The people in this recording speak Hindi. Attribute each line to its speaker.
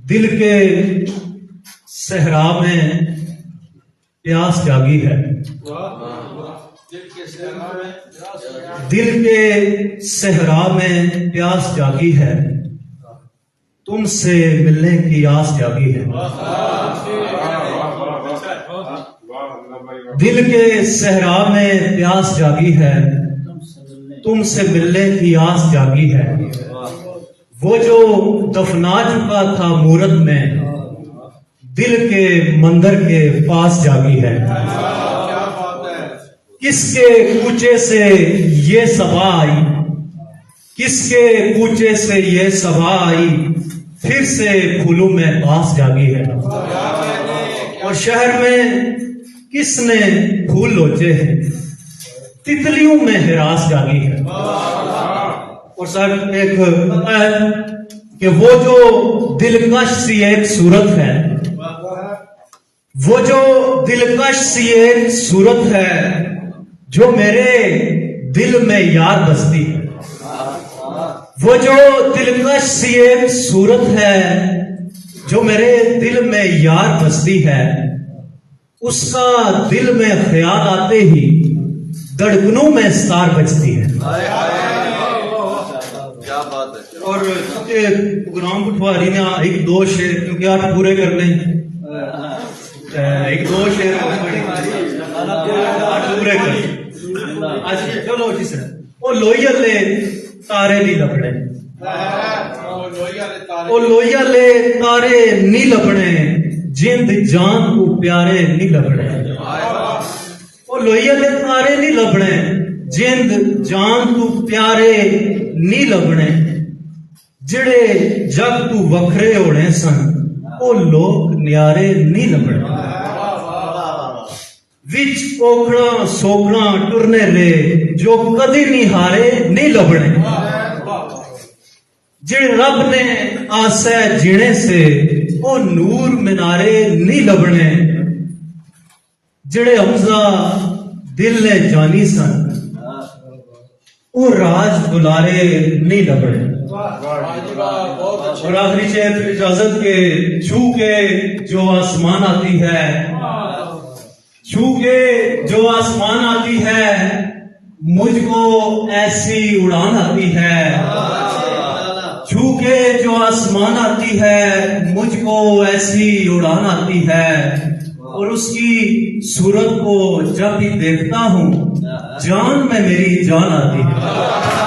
Speaker 1: दिल के सहरा में प्यास जागी है। दिल के सहरा में प्यास जागी है, तुमसे मिलने की आस जागी है। दिल के सहरा में प्यास जागी है, तुमसे मिलने की आस जागी है। वो जो दफना चुका था मूरत में, दिल के मंदिर के पास जागी है। किसके कूचे से ये सबा आई, किसके कूचे से ये सबा आई, फिर से फूलों में पास जागी है। और शहर में किसने फूल लोचे हैं, तितलियों में हिरास जागी है। और सर एक पता है कि वो जो दिलकश सी एक सूरत है, वो जो दिलकश सी एक सूरत है, जो मेरे दिल में यार बसती है। वो जो दिलकश सी एक सूरत है, जो मेरे दिल में यार बसती है, उसका दिल में ख्याल आते ही धड़कनों में स्टार बजती है।
Speaker 2: क्या बात है।
Speaker 1: और प्रोग्राम पटवारी ने एक दो शेर, क्योंकि आप पूरे कर लें, एक दो शेर पूरे कर। अच्छा चलो जी सर। वो लोहिया ले तारे नहीं लभने, वो लोहिया ले तारे नहीं लभने, जिंद जान को प्यारे नहीं लभने। वो लोहिया ले तारे नहीं लभने, जिंद जान तू प्यारे नहीं लभने। जिड़े जग तू वखरे होने सन, वो लोग न्यारे नहीं लभने। विच ओखना सोखना टुरने ले, जो कदी नहीं हारे नहीं लभने। जिड़े रब ने आसे जीने से, वो नूर मीनारे नहीं लभने। जिड़े हमजा दिल ने जानी सन, वो राज दुलारे नहीं लभने। और आखिरी शेर इजाजत के, छू के जो आसमान आती है, छू के जो आसमान आती है, मुझको ऐसी उड़ान आती है। छू के जो आसमान आती है, मुझको ऐसी उड़ान आती है। और उसकी सूरत को जब भी देखता हूँ, जान में मेरी जान आती है।